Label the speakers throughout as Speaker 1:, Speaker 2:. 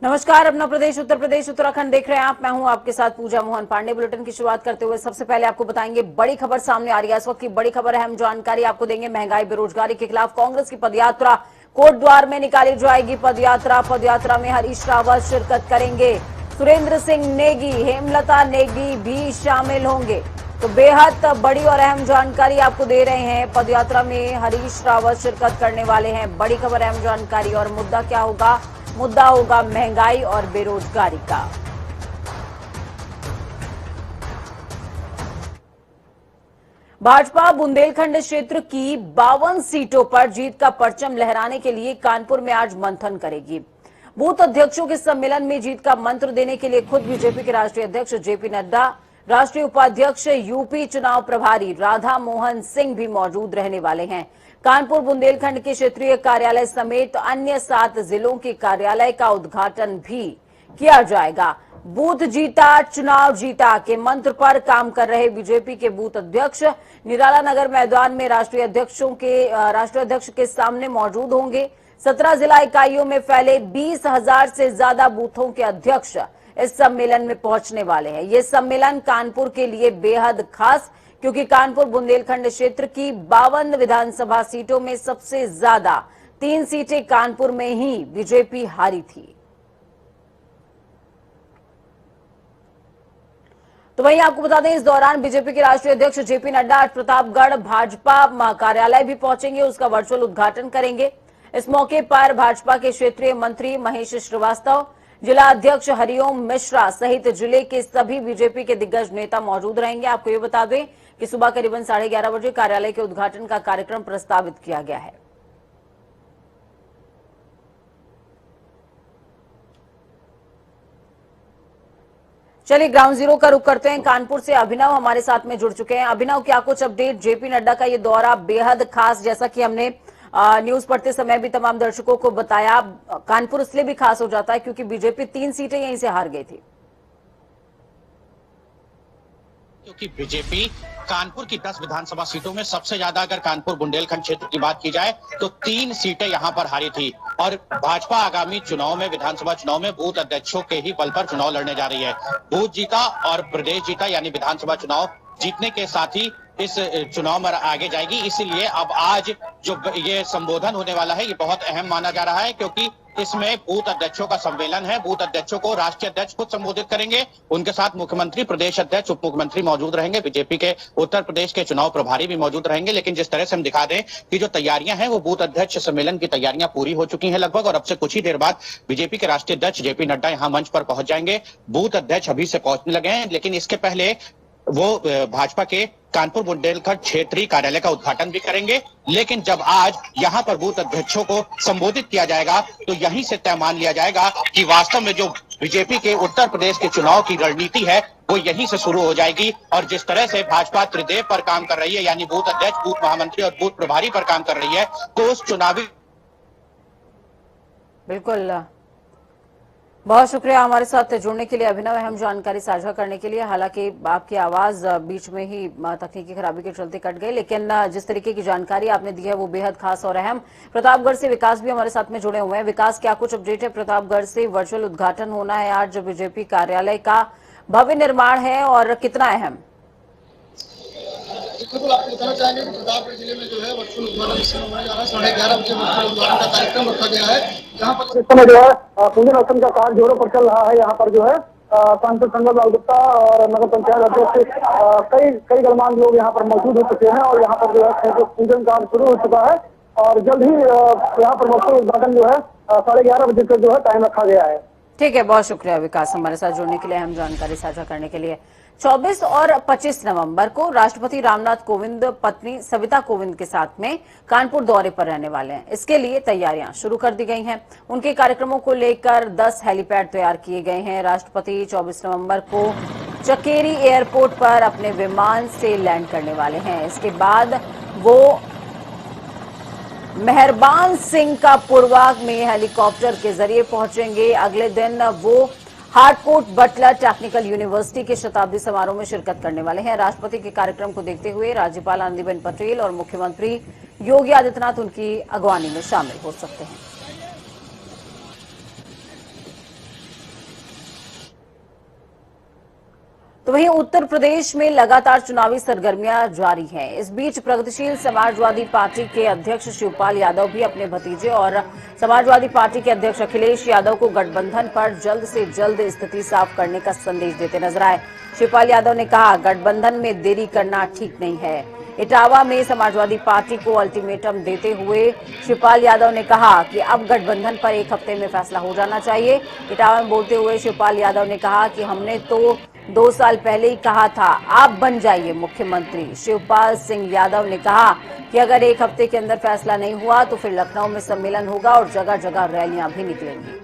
Speaker 1: नमस्कार, अपना प्रदेश उत्तर प्रदेश उत्तराखंड देख रहे हैं आप। मैं हूं आपके साथ पूजा मोहन पांडे। बुलेटिन की शुरुआत करते हुए सबसे पहले आपको बताएंगे बड़ी खबर सामने आ रही है। इस वक्त की बड़ी खबर है, हम जानकारी आपको देंगे। महंगाई बेरोजगारी के खिलाफ कांग्रेस की पदयात्रा कोटद्वार में निकाली जाएगी। पदयात्रा में हरीश रावत शिरकत करेंगे। सुरेंद्र सिंह नेगी, हेमलता नेगी भी शामिल होंगे। तो बेहद बड़ी और अहम जानकारी आपको दे रहे हैं। पदयात्रा में हरीश रावत शिरकत करने वाले हैं। बड़ी खबर, अहम जानकारी। और मुद्दा क्या होगा? मुद्दा होगा महंगाई और बेरोजगारी का। भाजपा बुंदेलखंड क्षेत्र की 52 सीटों पर जीत का परचम लहराने के लिए कानपुर में आज मंथन करेगी। बूथ अध्यक्षों के सम्मेलन में जीत का मंत्र देने के लिए खुद बीजेपी के राष्ट्रीय अध्यक्ष जेपी नड्डा, राष्ट्रीय उपाध्यक्ष यूपी चुनाव प्रभारी राधा मोहन सिंह भी मौजूद रहने वाले हैं। कानपुर बुंदेलखंड के क्षेत्रीय कार्यालय समेत अन्य 7 जिलों के कार्यालय का उद्घाटन भी किया जाएगा। बूथ जीता चुनाव जीता के मंत्र पर काम कर रहे बीजेपी के बूथ अध्यक्ष निराला नगर मैदान में राष्ट्रीय अध्यक्ष के सामने मौजूद होंगे। 17 जिला इकाइयों में फैले 20,000 से ज्यादा बूथों के अध्यक्ष इस सम्मेलन में पहुंचने वाले हैं। ये सम्मेलन कानपुर के लिए बेहद खास, क्योंकि कानपुर बुंदेलखंड क्षेत्र की 52 विधानसभा सीटों में सबसे ज्यादा 3 सीटें कानपुर में ही बीजेपी हारी थी। तो वहीं आपको बता दें, इस दौरान बीजेपी के राष्ट्रीय अध्यक्ष जेपी नड्डा आज प्रतापगढ़ भाजपा कार्यालय भी पहुंचेंगे, उसका वर्चुअल उद्घाटन करेंगे। इस मौके पर भाजपा के क्षेत्रीय मंत्री महेश श्रीवास्तव, जिला अध्यक्ष हरिओम मिश्रा सहित जिले के सभी बीजेपी के दिग्गज नेता मौजूद रहेंगे। आपको ये बता दें कि सुबह करीबन 11:30 बजे कार्यालय के उद्घाटन का कार्यक्रम प्रस्तावित किया गया है। चलिए ग्राउंड जीरो का रुख करते हैं। कानपुर से अभिनव हमारे साथ में जुड़ चुके हैं। अभिनव, क्या कुछ अपडेट? जेपी नड्डा का ये दौरा बेहद खास, जैसा कि हमने न्यूज पढ़ते समय भी तमाम दर्शकों को बताया। कानपुर इसलिए भी खास हो जाता है क्योंकि बीजेपी 3 सीटें यहीं से हार गई थी।
Speaker 2: क्योंकि बीजेपी कानपुर की 10 विधानसभा सीटों में सबसे ज्यादा, अगर कानपुर बुंदेलखंड क्षेत्र की बात की जाए तो 3 सीटें यहां पर हारी थी। और भाजपा आगामी चुनाव में, विधानसभा चुनाव में बूथ अध्यक्षों के ही बल पर चुनाव लड़ने जा रही है। बूथ जीता और प्रदेश जीता, यानी विधानसभा चुनाव जीतने के साथ ही इस चुनाव में आगे जाएगी। इसीलिए अब आज जो ये संबोधन होने वाला है, ये बहुत अहम माना जा रहा है, क्योंकि इसमें बूथ अध्यक्षों का सम्मेलन है। बूथ अध्यक्षों को राष्ट्रीय अध्यक्ष खुद संबोधित करेंगे। उनके साथ मुख्यमंत्री, प्रदेश अध्यक्ष, उप मुख्यमंत्री मौजूद रहेंगे। बीजेपी के उत्तर प्रदेश के चुनाव प्रभारी भी मौजूद रहेंगे। लेकिन जिस तरह से हम दिखा दें कि जो तैयारियां हैं, वो बूथ अध्यक्ष सम्मेलन की तैयारियां पूरी हो चुकी हैं लगभग, और अब से कुछ ही देर बाद बीजेपी के राष्ट्रीय अध्यक्ष जेपी नड्डा यहाँ मंच पर पहुंच जाएंगे। बूथ अध्यक्ष अभी से पहुंचने लगे हैं, लेकिन इसके पहले वो भाजपा के कानपुर बुंदेलखंड क्षेत्रीय कार्यालय का उद्घाटन भी करेंगे। लेकिन जब आज यहाँ पर बूथ अध्यक्षों को संबोधित किया जाएगा, तो यहीं से तय मान लिया जाएगा कि वास्तव में जो बीजेपी के उत्तर प्रदेश के चुनाव की रणनीति है, वो यहीं से शुरू हो जाएगी। और जिस तरह से भाजपा त्रिदेव पर काम कर रही है, यानी बूथ अध्यक्ष, बूथ महामंत्री और बूथ प्रभारी पर काम कर रही है, तो उस चुनावी
Speaker 1: बिल्कुल, बहुत शुक्रिया हमारे साथ जुड़ने के लिए अभिनव, अहम जानकारी साझा करने के लिए। हालांकि आपकी आवाज बीच में ही तकनीकी खराबी के चलते कट गई, लेकिन जिस तरीके की जानकारी आपने दी है वो बेहद खास और अहम। प्रतापगढ़ से विकास भी हमारे साथ में जुड़े हुए हैं। विकास, क्या कुछ अपडेट है? प्रतापगढ़ से वर्चुअल उद्घाटन होना है आज बीजेपी कार्यालय का, भव्य निर्माण है और कितना अहम?
Speaker 3: बिल्कुल, आपको बताना चाहेंगे कि प्रतापगढ़ जिले में जो है वर्चुअल उद्घाटन इस समय होने जा रहा है। 11:30 बजे वर्चुअल उद्घाटन का कार्यक्रम रखा गया है, जहाँ पर इस समय जो है पूजन अर्चन का कार्य जोरों पर चल रहा है। यहाँ पर जो है सांसद संजय लाल गुप्ता और नगर पंचायत अध्यक्ष कई गणमान्य लोग यहाँ पर मौजूद हो चुके हैं, और यहाँ पर जो है पूजन कार्य शुरू हो चुका है। और जल्द ही यहाँ पर वर्चुअल उद्घाटन जो है 11:30 बजे तक जो है टाइम रखा गया है।
Speaker 1: ठीक है, बहुत शुक्रिया विकास हमारे साथ जुड़ने के लिए, अहम जानकारी साझा करने के लिए। 24 और 25 नवंबर को राष्ट्रपति रामनाथ कोविंद पत्नी सविता कोविंद के साथ में कानपुर दौरे पर रहने वाले हैं। इसके लिए तैयारियां शुरू कर दी गई हैं। उनके कार्यक्रमों को लेकर 10 हेलीपैड तैयार किए गए हैं। राष्ट्रपति 24 नवंबर को चकेरी एयरपोर्ट पर अपने विमान से लैंड करने वाले हैं। इसके बाद वो मेहरबान सिंह का पुरवा में हेलीकॉप्टर के जरिए पहुंचेंगे। अगले दिन वो हार्टकोट बटलर टेक्निकल यूनिवर्सिटी के शताब्दी समारोह में शिरकत करने वाले हैं। राष्ट्रपति के कार्यक्रम को देखते हुए राज्यपाल आनंदीबेन पटेल और मुख्यमंत्री योगी आदित्यनाथ उनकी अगवानी में शामिल हो सकते हैं। तो वहीं उत्तर प्रदेश में लगातार चुनावी सरगर्मियां जारी हैं। इस बीच प्रगतिशील समाजवादी पार्टी के अध्यक्ष शिवपाल यादव भी अपने भतीजे और समाजवादी पार्टी के अध्यक्ष अखिलेश यादव को गठबंधन पर जल्द से जल्द स्थिति साफ करने का संदेश देते नजर आए। शिवपाल यादव ने कहा, गठबंधन में देरी करना ठीक नहीं है। इटावा में समाजवादी पार्टी को अल्टीमेटम देते हुए शिवपाल यादव ने कहा कि अब गठबंधन पर एक हफ्ते में फैसला हो जाना चाहिए। इटावा में बोलते हुए शिवपाल यादव ने कहा कि हमने तो 2 साल पहले ही कहा था, आप बन जाइए मुख्यमंत्री। शिवपाल सिंह यादव ने कहा कि अगर एक हफ्ते के अंदर फैसला नहीं हुआ तो फिर लखनऊ में सम्मेलन होगा और जगह जगह रैलियां भी निकलेंगी।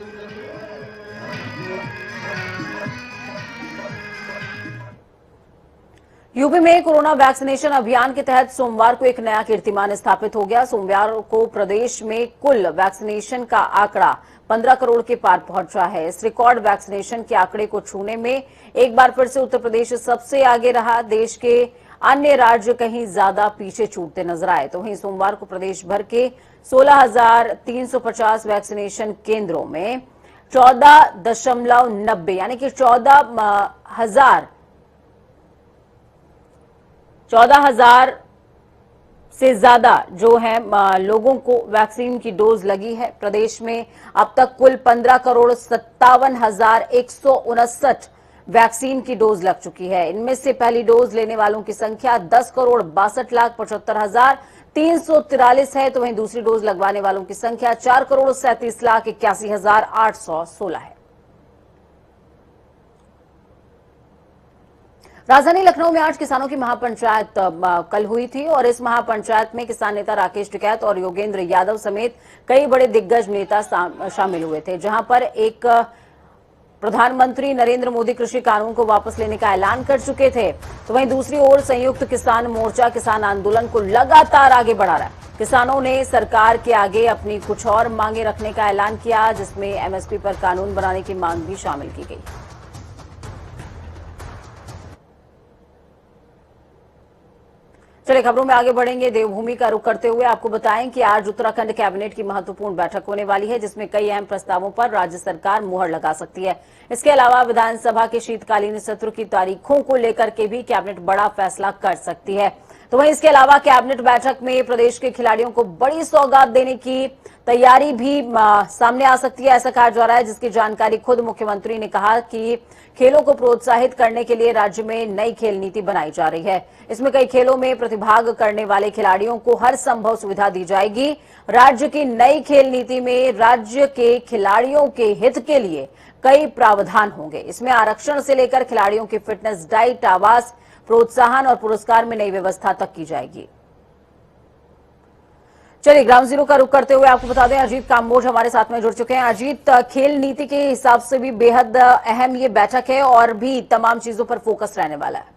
Speaker 1: यूपी में कोरोना वैक्सीनेशन अभियान के तहत सोमवार को एक नया कीर्तिमान स्थापित हो गया। सोमवार को प्रदेश में कुल वैक्सीनेशन का आंकड़ा 15 करोड़ के पार पहुंचा है। इस रिकॉर्ड वैक्सीनेशन के आंकड़े को छूने में एक बार फिर से उत्तर प्रदेश सबसे आगे रहा। देश के अन्य राज्य कहीं ज्यादा पीछे छूटते नजर आए। तो वहीं सोमवार को प्रदेश भर के 16,350 वैक्सीनेशन केंद्रों में 14.90 यानी कि 14,000 से ज्यादा जो है लोगों को वैक्सीन की डोज लगी है। प्रदेश में अब तक कुल 15,57,159 वैक्सीन की डोज लग चुकी है। इनमें से पहली डोज लेने वालों की संख्या 10,62,75,343 है। तो वहीं दूसरी डोज लगवाने वालों की संख्या 4,37,81,816 है। राजधानी लखनऊ में आज किसानों की महापंचायत कल हुई थी और इस महापंचायत में किसान नेता राकेश टिकैत और योगेंद्र यादव समेत कई बड़े दिग्गज नेता शामिल हुए थे, जहां पर एक प्रधानमंत्री नरेंद्र मोदी कृषि कानून को वापस लेने का ऐलान कर चुके थे। तो वहीं दूसरी ओर संयुक्त किसान मोर्चा किसान आंदोलन को लगातार आगे बढ़ा रहा है। किसानों ने सरकार के आगे अपनी कुछ और मांगे रखने का ऐलान किया, जिसमें एमएसपी पर कानून बनाने की मांग भी शामिल की गई। चलिए खबरों में आगे बढ़ेंगे। देवभूमि का रुख करते हुए आपको बताएं कि आज उत्तराखंड कैबिनेट की महत्वपूर्ण बैठक होने वाली है, जिसमें कई अहम प्रस्तावों पर राज्य सरकार मुहर लगा सकती है। इसके अलावा विधानसभा के शीतकालीन सत्र की तारीखों को लेकर के भी कैबिनेट बड़ा फैसला कर सकती है। तो वहीं इसके अलावा कैबिनेट बैठक में प्रदेश के खिलाड़ियों को बड़ी सौगात देने की तैयारी भी सामने आ सकती है, ऐसा कहा जा रहा है, जिसकी जानकारी खुद मुख्यमंत्री ने कहा कि खेलों को प्रोत्साहित करने के लिए राज्य में नई खेल नीति बनाई जा रही है। इसमें कई खेलों में प्रतिभाग करने वाले खिलाड़ियों को हर संभव सुविधा दी जाएगी। राज्य की नई खेल नीति में राज्य के खिलाड़ियों के हित के लिए कई प्रावधान होंगे। इसमें आरक्षण से लेकर खिलाड़ियों की फिटनेस, डाइट, आवास, प्रोत्साहन और पुरस्कार में नई व्यवस्था तक की जाएगी। चलिए ग्राउंड जीरो का रुख करते हुए आपको बता दें, अजीत काम्बोज हमारे साथ में जुड़ चुके हैं। अजीत, खेल नीति के हिसाब से भी बेहद अहम ये बैठक है और भी तमाम चीजों पर फोकस रहने वाला है।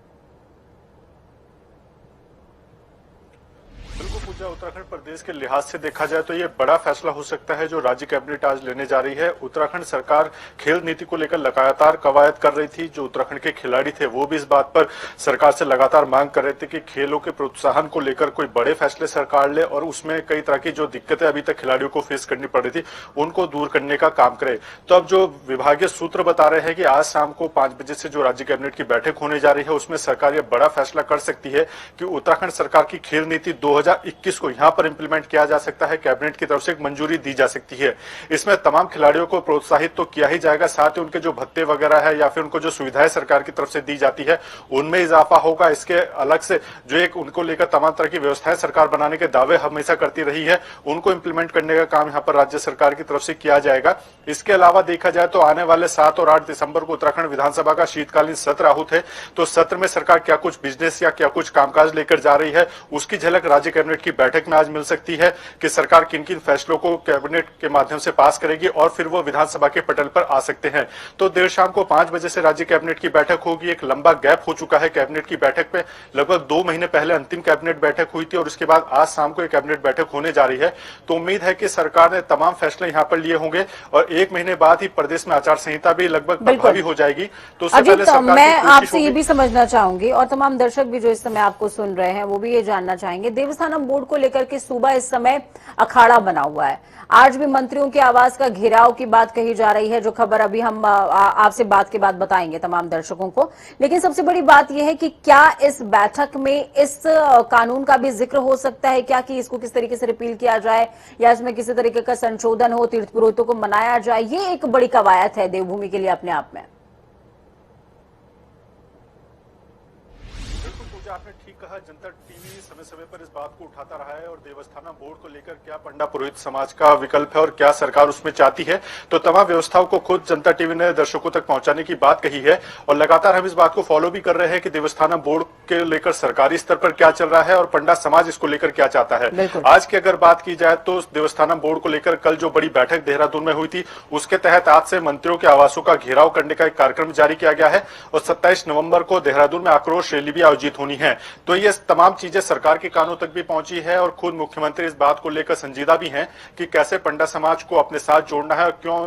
Speaker 4: उत्तराखंड प्रदेश के लिहाज से देखा जाए तो ये बड़ा फैसला हो सकता है जो राज्य कैबिनेट आज लेने जा रही है। उत्तराखंड सरकार खेल नीति को लेकर लगातार कवायद कर रही थी। जो उत्तराखंड के खिलाड़ी थे वो भी इस बात पर सरकार से लगातार मांग कर रहे थे कि खेलों के प्रोत्साहन को लेकर कोई बड़े फैसले सरकार ले और उसमें कई तरह की जो दिक्कतें अभी तक खिलाड़ियों को फेस करनी पड़ रही थी उनको दूर करने का काम करे। तो अब जो विभागीय सूत्र बता रहे हैं कि आज शाम को 5 बजे से जो राज्य कैबिनेट की बैठक होने जा रही है उसमें सरकार ये बड़ा फैसला कर सकती है कि उत्तराखंड सरकार की खेल नीति 2021 को यहां पर इंप्लीमेंट किया जा सकता है। कैबिनेट की तरफ से एक मंजूरी दी जा सकती है। इसमें तमाम खिलाड़ियों को प्रोत्साहित तो किया ही जाएगा, साथ ही उनके जो भत्ते वगैरह है या फिर उनको जो सुविधाएं सरकार की तरफ से दी जाती है उनमें इजाफा होगा। इसके अलग से जो एक उनको लेकर तमाम तरह की व्यवस्थाएं सरकार बनाने के दावे हमेशा करती रही है उनको इंप्लीमेंट करने का काम यहाँ पर राज्य सरकार की तरफ से किया जाएगा। इसके अलावा देखा जाए तो आने वाले 7 और 8 दिसंबर को उत्तराखंड विधानसभा का शीतकालीन सत्र आहूत है। तो सत्र में सरकार क्या कुछ बिजनेस या क्या कुछ कामकाज लेकर जा रही है उसकी झलक राज्य कैबिनेट की बैठक में आज मिल सकती है कि सरकार किन किन फैसलों को कैबिनेट के माध्यम से पास करेगी और फिर वो विधानसभा के पटल पर आ सकते हैं। तो देर शाम को 5 बजे से राज्य कैबिनेट की बैठक होगी। एक लंबा गैप हो चुका है कैबिनेट की बैठक पे। लगभग 2 महीने पहले अंतिम कैबिनेट बैठक हुई थी और उसके बाद आज शाम को एक कैबिनेट बैठक होने जा रही है। तो उम्मीद है कि सरकार ने तमाम फैसले यहाँ पर लिए होंगे और 1 महीने बाद ही प्रदेश में आचार संहिता भी लगभग प्रभावी हो जाएगी। तो उससे पहले सरकार
Speaker 1: मैं आपसे ये भी समझना चाहूंगी और तमाम दर्शक भी जो इस समय आपको सुन रहे हैं वो भी ये जानना चाहेंगे, देवस्थानम बोर्ड बोर्ड को लेकर के सूबा इस समय अखाड़ा बना हुआ है। आज भी मंत्रियों के आवास का घेराव की बात कही जा रही है, जो खबर अभी हम आपसे बात के बाद बताएंगे तमाम दर्शकों को। लेकिन सबसे बड़ी बात यह है कि क्या इस बैठक में इस कानून का भी जिक्र हो सकता है क्या, कि इसको किस तरीके से रिपील किया जाए या इसमें किसी तरीके का संशोधन हो, तीर्थ पुरोहितों को मनाया जाए। ये एक बड़ी कवायद है देवभूमि के लिए अपने आप में।
Speaker 4: आपने ठीक कहा, जनता टीवी समय समय पर इस बात को उठाता रहा है और देवस्थानम बोर्ड को लेकर क्या पंडा पुरोहित समाज का विकल्प है और क्या सरकार उसमें चाहती है, तो तमाम व्यवस्थाओं को खुद जनता टीवी ने दर्शकों तक पहुंचाने की बात कही है। और लगातार हम इस बात को फॉलो भी कर रहे हैं कि देवस्थानम बोर्ड के लेकर सरकारी स्तर पर क्या चल रहा है और पंडा समाज इसको लेकर क्या चाहता है। आज की अगर बात की जाए तो देवस्थानम बोर्ड को लेकर कल जो बड़ी बैठक देहरादून में हुई थी, उसके तहत आज से मंत्रियों के आवासों का घेराव करने का एक कार्यक्रम जारी किया गया है और 27 नवंबर को देहरादून में आक्रोश रैली भी आयोजित होनी है। तो ये तमाम चीजें सरकार के कानों तक भी पहुंची है और खुद मुख्यमंत्री इस बात को लेकर संजीदा भी हैं कि कैसे पंडा समाज को अपने साथ जोड़ना है और क्यों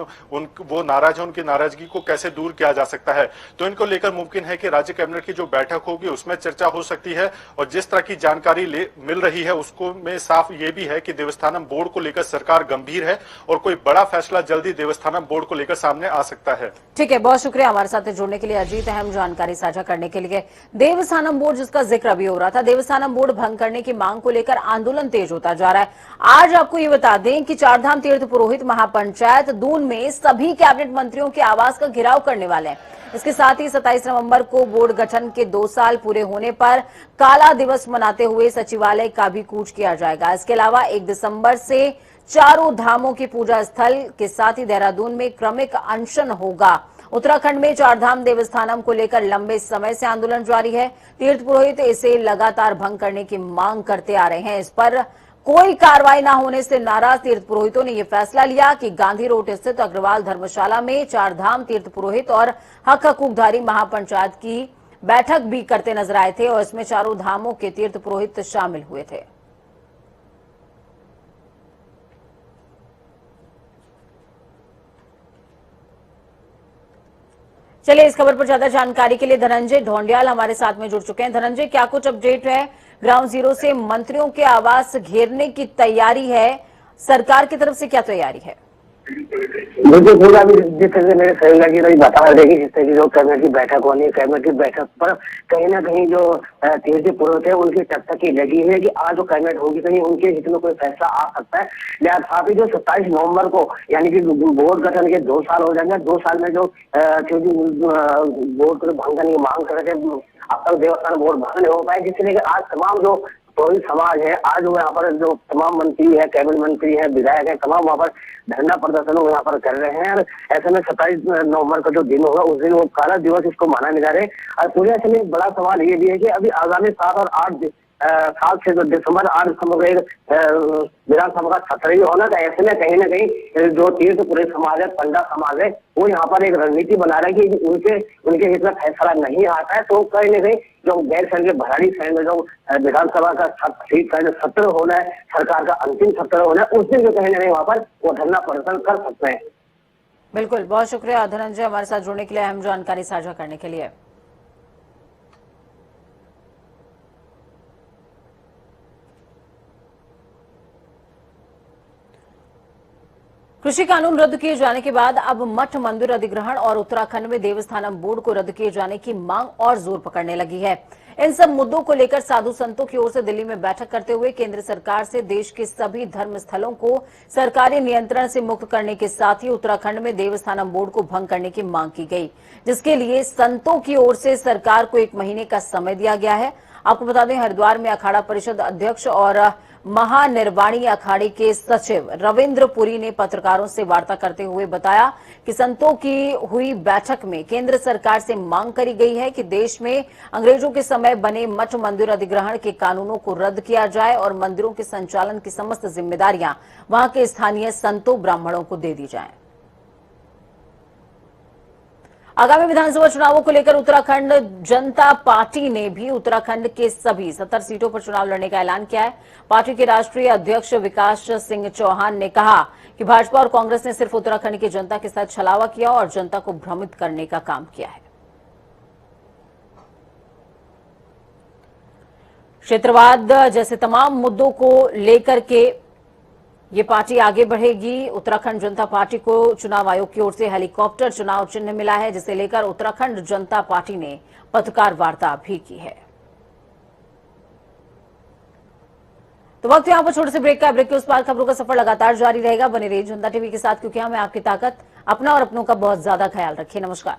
Speaker 4: वो नाराज है, उनकी नाराजगी को कैसे दूर किया जा सकता है। तो इनको लेकर मुमकिन है कि राज्य कैबिनेट की जो बैठक होगी उसमें चर्चा हो सकती है। और जिस तरह की जानकारी मिल रही है उसको में साफ ये भी है कि देवस्थानम बोर्ड को लेकर सरकार गंभीर है और कोई बड़ा फैसला जल्दी देवस्थानम बोर्ड को लेकर सामने आ सकता है।
Speaker 1: ठीक है, बहुत शुक्रिया हमारे साथ जुड़ने के लिए अजीत, अहम जानकारी साझा करने के लिए। देवस्थानम बोर्ड जिसका जिक्र अभी हो रहा था, देवस्थानम बोर्ड भंग करने की मांग को लेकर आंदोलन तेज होता जा रहा है। आज आपको ये बता दें कि चारधाम तीर्थ पुरोहित महापंचायत दून में सभी कैबिनेट मंत्रियों के आवास का घेराव करने वाले हैं। इसके साथ ही 27 नवंबर को बोर्ड गठन के 2 साल पूरे होने पर काला दिवस मनाते हुए सचिवालय का भी कूच किया जाएगा। इसके अलावा 1 दिसंबर से चारों धामों की पूजा स्थल के साथ ही देहरादून में क्रमिक अनशन होगा। उत्तराखंड में चारधाम देवस्थानम को लेकर लंबे समय से आंदोलन जारी है। तीर्थ पुरोहित इसे लगातार भंग करने की मांग करते आ रहे हैं। इस पर कोई कार्रवाई न होने से नाराज तीर्थ पुरोहितों ने यह फैसला लिया कि गांधी रोड स्थित अग्रवाल धर्मशाला में चारधाम तीर्थ पुरोहित और हक हकूकधारी महापंचायत की बैठक भी करते नजर आए थे और इसमें चारों धामों के तीर्थ पुरोहित शामिल हुए थे। चलिए, इस खबर पर ज्यादा जानकारी के लिए धनंजय ढोंडियाल हमारे साथ में जुड़ चुके हैं। धनंजय, क्या कुछ अपडेट है ग्राउंड जीरो से? मंत्रियों के आवास घेरने की तैयारी है, सरकार की तरफ से क्या तैयारी है?
Speaker 5: बिल्कुल पूरा अभी जिस तरह से मेरे सहयोगी रही बता रहे कि जिस तरह की जो कैबिनेट की बैठक होनी है, कैबिनेट की बैठक पर कहीं ना कहीं जो तीर्थ पुरोहित है उनकी टकटकी लगी है कि आज जो कैबिनेट होगी कहीं उनके हित में कोई फैसला आ सकता है। लिहाजा अभी जो 27 नवंबर को यानी कि बोर्ड गठन के 2 साल हो जाएंगे। 2 साल में जो बोर्ड को भंग करने की मांग कर रहे थे, अब तक देवस्थान बोर्ड भंग नहीं हो पाए, जिससे लेकर आज तमाम जो पुरोहित समाज है, आज वो यहाँ पर जो तमाम मंत्री है, कैबिनेट मंत्री है, विधायक है, तमाम वहाँ पर धरना प्रदर्शन यहाँ पर कर रहे हैं। और ऐसे में 27 नवंबर का जो दिन होगा उस दिन वो काला दिवस इसको माना जा रहे हैं। और पूरे ऐसे में बड़ा सवाल ये भी है कि अभी आगामी 7 और 8 7 से दिसंबर 8 दिसंबर विधानसभा का सत्र ही होना था। ऐसे में कहीं ना कहीं जो तीर्थ पुरोहित समाज है, पंडा समाज है, वो यहाँ पर एक रणनीति बना रहा है कि उनके हित में फैसला नहीं आता है। तो कहीं ना कहीं जो गैर सैन्य भराड़ी सैन्य जो विधानसभा का सत्र होना है, सरकार का अंतिम सत्र होना है, उस दिन जो कहीं ना कहीं वहाँ पर वो धरना प्रदर्शन कर सकते हैं।
Speaker 1: बिल्कुल, बहुत शुक्रिया धनंजय हमारे साथ जुड़ने के लिए, अहम जानकारी साझा करने के लिए। कृषि कानून रद्द किए जाने के बाद अब मठ मंदिर अधिग्रहण और उत्तराखंड में देवस्थानम बोर्ड को रद्द किए जाने की मांग और जोर पकड़ने लगी है। इन सब मुद्दों को लेकर साधु संतों की ओर से दिल्ली में बैठक करते हुए केंद्र सरकार से देश के सभी धर्म स्थलों को सरकारी नियंत्रण से मुक्त करने के साथ ही उत्तराखंड में देवस्थानम बोर्ड को भंग करने की मांग की गई, जिसके लिए संतों की ओर से सरकार को 1 महीने का समय दिया गया है। आपको बता दें, हरिद्वार में अखाड़ा परिषद अध्यक्ष और महानिर्वाणी अखाड़े के सचिव रविंद्र पुरी ने पत्रकारों से वार्ता करते हुए बताया कि संतों की हुई बैठक में केंद्र सरकार से मांग करी गई है कि देश में अंग्रेजों के समय बने मठ मंदिर अधिग्रहण के कानूनों को रद्द किया जाए और मंदिरों के संचालन की समस्त जिम्मेदारियां वहां के स्थानीय संतों ब्राह्मणों को दे दी जाएं। आगामी विधानसभा चुनावों को लेकर उत्तराखंड जनता पार्टी ने भी उत्तराखंड के सभी 70 सीटों पर चुनाव लड़ने का ऐलान किया है। पार्टी के राष्ट्रीय अध्यक्ष विकास सिंह चौहान ने कहा कि भाजपा और कांग्रेस ने सिर्फ उत्तराखंड की जनता के साथ छलावा किया और जनता को भ्रमित करने का काम किया है। क्षेत्रवाद जैसे तमाम मुद्दों को लेकर के ये पार्टी आगे बढ़ेगी। उत्तराखंड जनता पार्टी को चुनाव आयोग की ओर से हेलीकॉप्टर चुनाव चिन्ह मिला है, जिसे लेकर उत्तराखंड जनता पार्टी ने पत्रकार वार्ता भी की है। तो वक्त यहां पर छोटे से ब्रेक का। ब्रेक के उस पार खबरों का सफर लगातार जारी रहेगा। बने रहिए जनता टीवी के साथ, क्योंकि हमें आपकी ताकत। अपना और अपनों का बहुत ज्यादा ख्याल रखिए। नमस्कार।